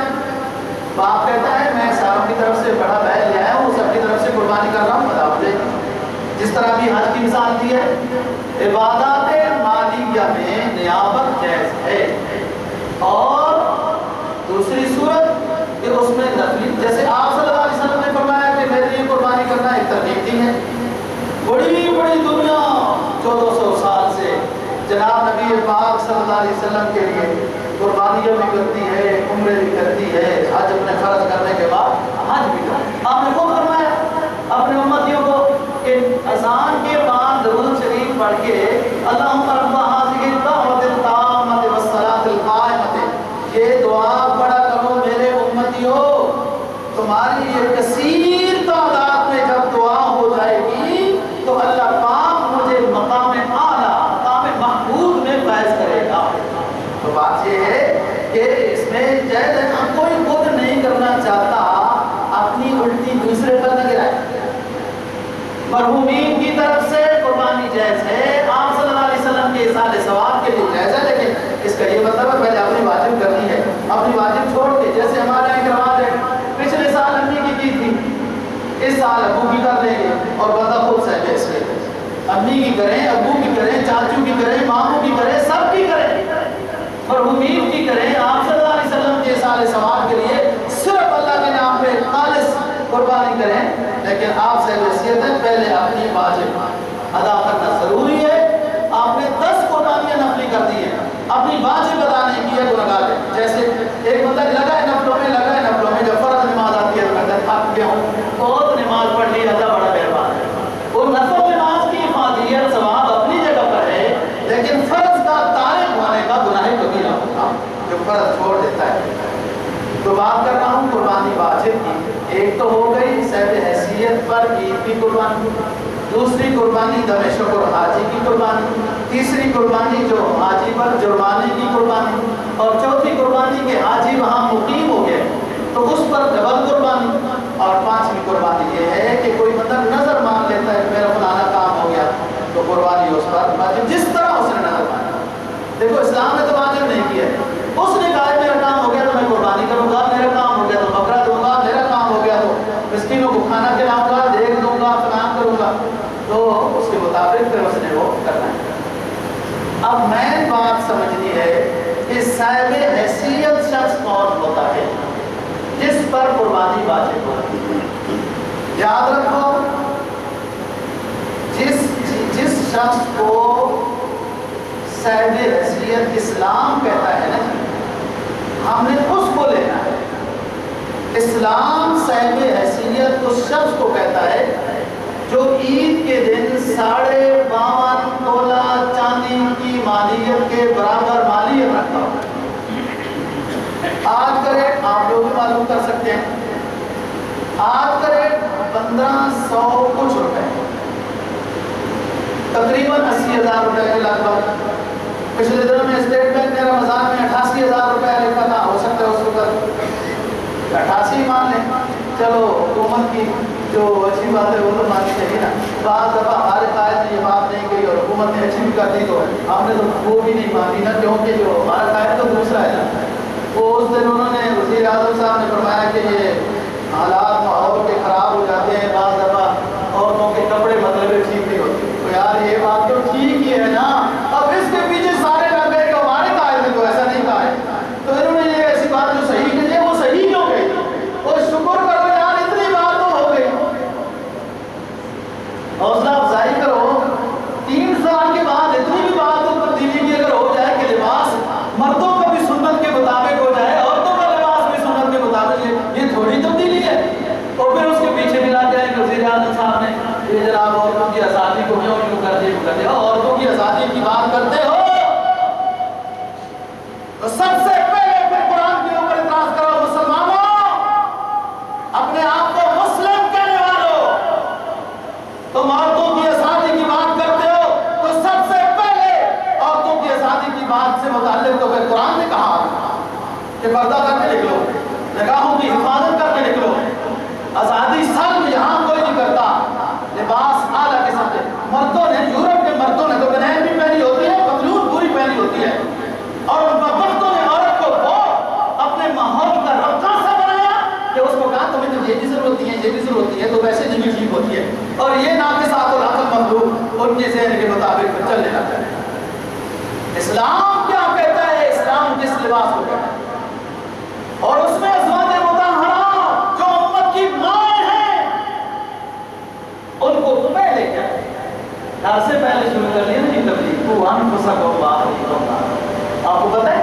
باپ کہتا ہے میں ساروں کی طرف سے بڑا بیل لے آیا ہوں، سب کی طرف سے قربانی کر رہا ہوں، ادا ہو جائے گا۔ جس طرح بھی حج کی مثال دی ہے، عبادات مالیہ میں نیابت جائز ہے۔ اور دوسری صورت کہ اس میں نفلی، جیسے آپ صلی اللہ علیہ وسلم نے فرمایا کہ میرے لیے قربانی کرنا ایک ترغیب دی ہے، بڑی بڑی دنیا 1400 سال سے جناب نبی پاک صلی اللہ علیہ وسلم کے لیے قربانیاں بھی کرتی ہے، عمرے بھی کرتی ہے، حج اپنے فرض کرنے کے بعد حج بھی کرتی ہے۔ آپ نے خود فرمایا اپنے امتیوں کو کہ اذان کے بعد درود شریف پڑھ کے اللہم رب ھذہ الدعوۃ التامۃ والصلاۃ القائمۃ، یہ دعا پڑھا کرو میرے امتیوں، تمہاری یہ کثیر تعداد میں جب دعا ہو جائے گی تو اللہ پاک مجھے مقام اعلیٰ، مقام محمود میں فائز کرے گا۔ تو بات یہ ہے کہ اس میں جائز ہے، کوئی خود نہیں کرنا چاہتا اپنی الٹی دوسرے پر نہ گرائے۔ مرحومین کی طرف سے قربانی جائز ہے، آپ صلی اللہ علیہ وسلم کے ایصال ثواب کے لیے جائز ہے، لیکن اس کا یہ مطلب ہے پہلے اپنی واجب کرنی ہے، اپنی واجب چھوڑ کے، جیسے ہمارے ایک رواج ہے پچھلے سال امی کی تھی، اس سال ابو کی کر لیں گے، اور بندہ خود سے بیس لے، امی کی کریں، ابو کی کریں، چاچو کی کریں، ماموں کی کریں، سب کی کریں، مرحومین کی کریں، آپ صلی اللہ علیہ وسلم کے ایصال ثواب کے لیے صرف اللہ کے نام پہ خالص قربانی کریں، لیکن آپ سے حیثیت ہے پہلے اپنی واجب ادا کرنا ضروری ہے۔ آپ نے 10 قربانیاں نفلی کر دی ہیں، اپنی واجب ادا نہیں کی ہے، گناہگار ہے۔ جیسے ایک بندہ لگا ہے نفلوں میں جب فرض نماز آتی ہے تو کہتا ہے تھک گیا ہوں، بہت نماز پڑھ لی، اللہ بڑا مہربان ہے۔ وہ نفل نماز کی فضیلت ثواب اپنی جگہ پر ہے، لیکن فرض کا تارک ہونے کا گناہ کبیرہ ہوگا جو فرض چھوڑ دیتا ہے۔ تو بات کر رہا ہوں قربانی واجب کی، ایک تو ہو گئی صاحب حیثیت پر عید کی قربانی، دوسری قربانی دم شکر حاجی کی قربانی، تیسری قربانی جو حاجی پر جرمانے کی قربانی، اور چوتھی قربانی کے حاجی وہاں مقیم ہو گئے تو اس پر ڈبل قربانی، اور پانچویں قربانی یہ ہے کہ کوئی بندہ نظر مان لیتا ہے میرا فلانا کام ہو گیا تو قربانی اس پر واجب، جس طرح اس نے نظر مانا۔ دیکھو اسلام نے تو واجب نہیں کیا، اس نے کہا میرا کام ہو گیا تو میں قربانی کروں گا، میرا کام ہو گیا تو بکرا دوں گا، میرا کام ہو گیا تو مسکینوں کو کھانا کھلاؤں گا، دیکھ دوں گا، فلان کروں گا، تو اس کے مطابق پھر اس نے وہ کرنا ہے۔ اب مین بات سمجھنی ہے کہ صاحب حیثیت شخص کون ہوتا ہے جس پر قربانی واجب ہوتی ہے. یاد رکھو جس شخص کو صاحب حیثیت اسلام کہتا ہے نا، ہم نے اس کو لینا ہے. اسلام صاحب حیثیت اس شخص کو کہتا ہے جو عید کے دن 52.5 تولہ چاندی کی مالیت کے برابر مالیت رکھتا ہو. آج کا ریٹ آپ لوگ بھی معلوم کر سکتے ہیں. آج کا ریٹ 1500 کچھ روپے، تقریباً 80,000 روپے کے لگ بھگ. پچھلے دنوں میں اسٹیٹ بینک نے رمضان میں 88,000 روپے لکھا تھا. ہو سکتا ہے اس وقت 88 مان لیں. چلو حکومت کی جو اچھی بات ہے وہ تو ماننی چاہیے نا. بعض دفعہ ہمارے قائد نے یہ بات نہیں کہی اور حکومت نے اچھی بھی کر دی تو ہم نے تو وہ بھی نہیں مانی نا، کیونکہ جو ہمارا قائد تو دوسرا ہے نا. وہ اس دن انہوں نے وزیر اعظم صاحب نے فرمایا کہ یہ حالات ماحول کے خراب ہو جاتے ہیں، بعض دفعہ عورتوں کے کپڑے مطلب ٹھیک نہیں ہوتے. تو یار یہ بات تو ٹھیک ہی ہے نا. اب اس کے پیچھے سارے لگ گئے کہ ہمارے قائد نے تو ایسا نہیں کہا ہے. تو انہوں نے یہ ایسی بات جو صحیح کہی ہے وہ صحیح کیوں کہی؟ وہ شکر کرو یار اتنی بات تو ہو گئی. حوصلہ افزائی کرو. 3 سال کے بعد اتنی بھی بات تبدیلی کی اگر ہو جائے کہ لباس مردوں کا بھی سنت کے مطابق ہو جائے، عورتوں کا لباس بھی سنت کے مطابق، یہ تھوڑی تبدیلی ہے. اور پھر اس کے پیچھے ملا جائے کہ وزیر اعظم صاحب نے یہ جناب عورتوں کی آزادی کو کیوں کر دیا. عورتوں کی آزادی کی بات کرتے ہو تو سب سے پہلے پھر قرآن کے اوپر اعتراض کرو. مسلمانوں، اپنے آپ کو مسلم کہنے والوں، تم عورتوں کی آزادی کی بات کرتے ہو تو سب سے پہلے عورتوں کی آزادی کی بات سے متعلق تو پھر قرآن نے کہا کہ پردہ کر کے نکلو، نگاہوں کی حفاظت کر کے نکلو. آزادی سب یہاں کوئی نہیں کرتا. لباس اعلیٰ قسم کے مردوں نے، یورپ کے مردوں نے تو بنین بھی پہنی ہوتی ہے، پتلون پوری پہنی ہوتی ہے. اور مردوں نے عورت کو وہ اپنے ماحول کا رقاصہ بنایا کہ اس کو کہا تمہیں تو یہ بھی ضرورت ہے، یہ بھی ضرورت ہے، تو ویسے نہیں ٹھیک ہوتی ہے. اور یہ ناقصات العقل مخلوق ان کے ذہن کے مطابق چلنے لگتا ہے. اسلام کیا کہتا ہے؟ اسلام کس لباس کو کہتا ہے؟ اور اس میں ازواج مطہرات جو امت کی مائیں ہیں ان کو پہلے کیا ہے؟ گھر سے پہلے شروع کر لیا نا تبلیغ. وہ انفسکم واہلیکم نارا. آپ کو پتہ ہے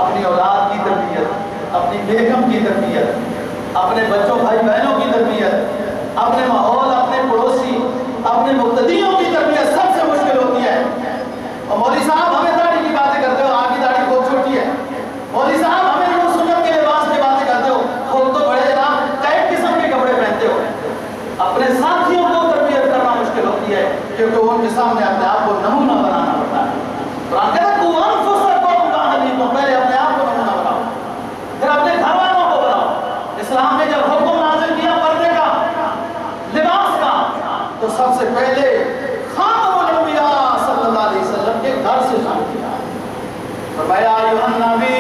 اپنی اولاد کی تربیت، اپنی بیگم کی تربیت، اپنے بچوں بھائی بہنوں کی تربیت، اپنے ماحول، اپنے پڑوسی، اپنے مقتدیوں کی تربیت سب سے مشکل ہوتی ہے. اور مولوی صاحب ہمیں داڑھی کی باتیں کرتے ہو، آپ کی داڑھی بہت چھوٹی ہے. مولوی صاحب ہمیں وہ سنت کے لباس کی باتیں کرتے ہو، خود تو بڑے جناب ٹائٹ قسم کے کپڑے پہنتے ہو. اپنے ساتھیوں کو تربیت کرنا مشکل ہوتی ہے کیونکہ ان کے سامنے اپنے آپ کو نمونہ بنانا پڑتا ہے. قرآن کہتا ہے پہلے اپنے آپ کو نمونہ بناؤ، پھر اپنے گھر والوں کو بناؤ. اسلام نے جب حکم نازل کیا پردے کا، لباس کا، تو سب سے پہلے خاتم الانبیاء صلی اللہ علیہ وسلم کے گھر سے شروع کیا. فرمایا ایھا النبی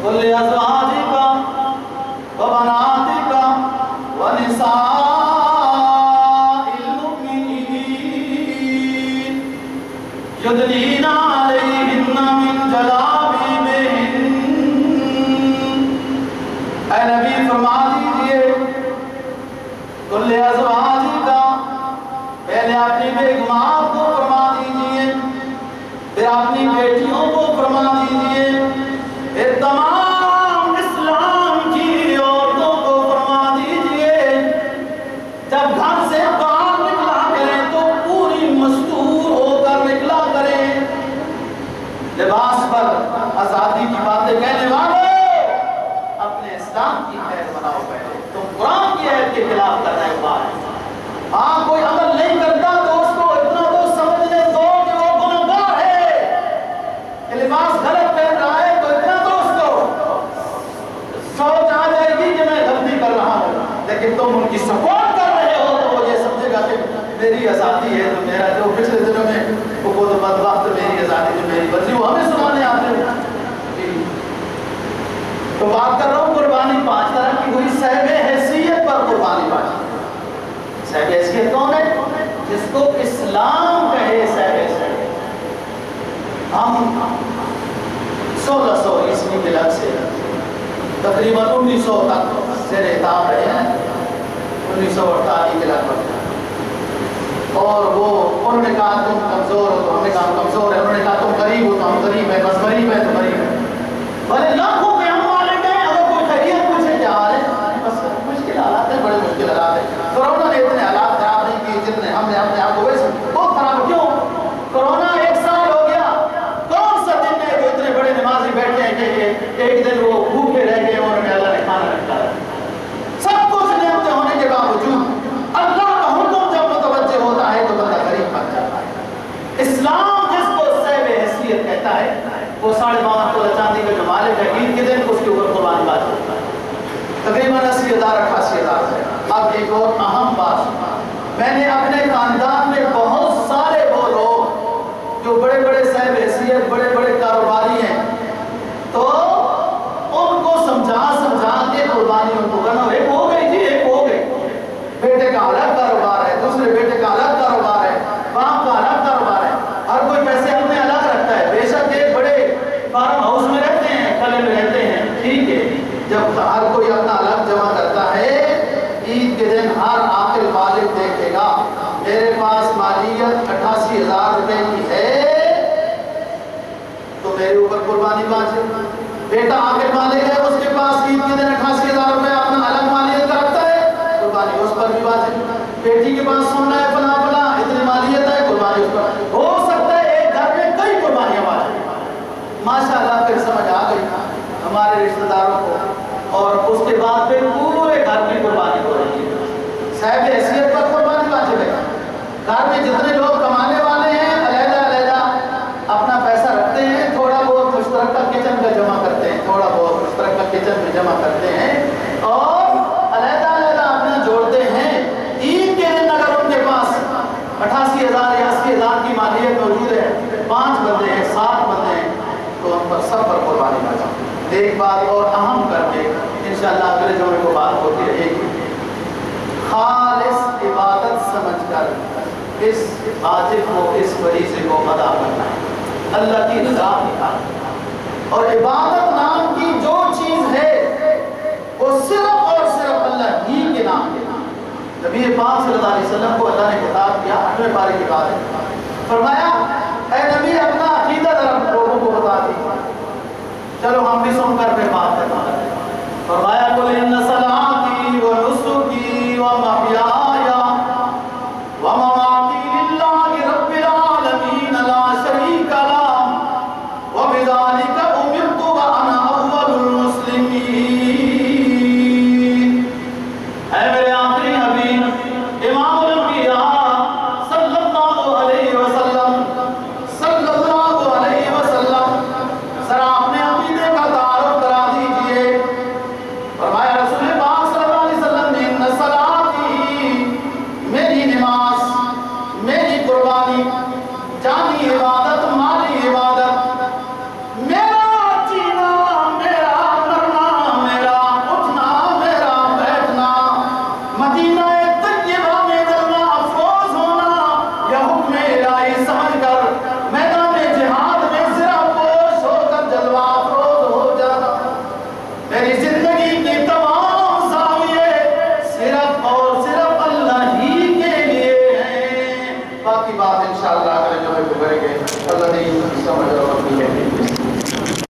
قل لازواجک وبناتک ونساء المؤمنین یدنین علیہن من جلابیبہن. اے نبی فرما دیجئے قل لازواجک، پہلے اپنی بیگمات کو فرما دیجئے، پھر اپنی بیٹیوں کو فرما دیجئے، پھر تمام اسلام کی عورتوں کو فرما دیجئے جب گھر سے باہر نکلا کریں تو پوری مستور ہو کر نکلا کریں. لباس پر آزادی کی باتیں کہنے والوں، اپنے اسلام کی خیر بناؤ. پہلے تم قرآن کی عہد کے خلاف کرنا ہے بات. ہاں کوئی عمل نہیں کرتا تو اس کو اتنا تو سمجھنے دو کہ وہ گنہگار ہے. کہ لباس غلط پہن رہا ہے تو اتنا تو اس کو سوچ آ جائے گی کہ میں غلطی کر رہا ہوں. لیکن تم ان کی سپورٹ کر رہے ہو تو وہ یہ سمجھے گا کہ میری آزادی ہے. تو میرا جو پچھلے دنوں میں وہ تو بدبخت میری آزادی جو میری مرضی وہ ہمیں سنانے آتے ہیں. تو بات کر رہا ہوں قربانی 5 طرح کی ہوئی. صاحب حیثیت پر قربانی 5. صاحب حیثیت کون ہے؟ جس کو اسلام کہے صاحب حیثیت. ہم 1600 عیسوی کے لگ سے تقریباً 1900 تک زیر اعتاب رہے ہیں، 1948 کے لگ بھگ، اور وہ انہوں نے کہا تم کمزور ہو تو ہم نے کہا کمزور ہے، انہوں نے کہا تم غریب ہو تو ہم غریب ہیں، بس غریب ہے تو غریب ہے، بھلے لاکھوں کے ہم مالک ہیں، اگر کوئی خیریت پوچھے کیا حال ہے، بس مشکل حالات ہیں، بڑے مشکل حالات ہیں۔ کرونا نے اتنے حالات خراب نہیں کیے جتنے ہم نے اپنے آپ کو، ویسے بہت خراب، کیوں؟ کرونا 1 سال ہو گیا، کون سا دن ہے جو اتنے بڑے نمازی بیٹھے ہیں کہ ایک دن وہ بھوکے رہ گئے اور انہیں اللہ نے کھانا رکھا ہے؟ سب کچھ نعمتیں ہونے کے باوجود اللہ کا حکم جب متوجہ ہوتا ہے تو بندہ غریب بن جاتا ہے۔ اسلام جس کو صاحب حیثیت کہتا ہے، وہ 52.5 تولہ چاندی کا جو مالک ہے، عید کے دن اس کے اوپر قربانی واجب ہوتا ہے، تقریباً 80,000 88,000 ہے۔ اب ایک اور اہم بات، میں نے اپنے خاندان میں بہت سارے وہ لوگ جو بڑے بڑے صاحب حیثیت، بڑے بڑے کاروباری ہیں، تو ان کو سمجھا کے قربانی ان کو کرنا، ایک ہو گئی جی، ایک ہو گئی، بیٹے کا الگ کاروبار ہے، دوسرے بیٹے کا الگ کاروبار ہے، باپ کا الگ کاروبار ہے، ہر کوئی پیسے اپنے الگ رکھتا ہے، بے شک ایک بڑے فارم ہاؤس میں رہتے ہیں، کلے میں رہتے ہیں، ٹھیک ہے، جب ہر کوئی اپنا الگ جمع کرتا ہے، عید کے دن ہر عاقل مالک دیکھے گا میرے پاس مالیت 88,000 روپے کی ہے تو میرے اوپر قربانی واجب۔ بیٹا عاقل مالک ہے، اس کے پاس عید کے دن 88,000 روپے اپنا الگ مالیت کا رکھتا ہے، قربانی اس پر بھی واجب۔ بیٹی کے پاس سونا ہے فلاں فلاں اتنی مالیت ہے، قربانی اس پر۔ ہو سکتا ہے ایک گھر میں کئی قربانیاں واجب، ماشاءاللہ پھر سمجھ آ گئی ہمارے رشتہ داروں کو، اور اس کے بعد پھر پورے گھر کی قربانی ہو رہی ہے۔ صاحب حیثیت پر قربانی واجب ہے، گھر میں جتنے لوگ کمانے والے ہیں علیحدہ علیحدہ اپنا پیسہ رکھتے ہیں، تھوڑا بہت مشترکہ کچن کا جمع کرتے ہیں، تھوڑا بہت مشترکہ کچن میں جمع کرتے ہیں اور علیحدہ علیحدہ اپنا جوڑتے ہیں۔ عید کے دن اگر ان کے پاس 88,000 یا 80,000 کی مالیت موجود ہے، 5 بندے ہیں، 7 بندے ہیں، تو ان پر سب پر قربانی واجب۔ ایک بات اور اہم کر کے انشاءاللہ اگلے جمعے کو بات ہوتی رہے گی، خالص عبادت سمجھ کر اس واجب کو، اس فریضے کو ادا کرنا ہے، اللہ کی رضا نکالنا، اور عبادت نام کی جو چیز ہے وہ صرف اور صرف اللہ ہی کے نام کے نام۔ نبی پاک صلی اللہ علیہ وسلم کو اللہ نے خطاب کیا 8ویں پارے کے بعد، فرمایا اے نبی اپنا عقیدہ ذرا لوگوں کو بتا دی، چلو ہم بھی سن کر پھر بات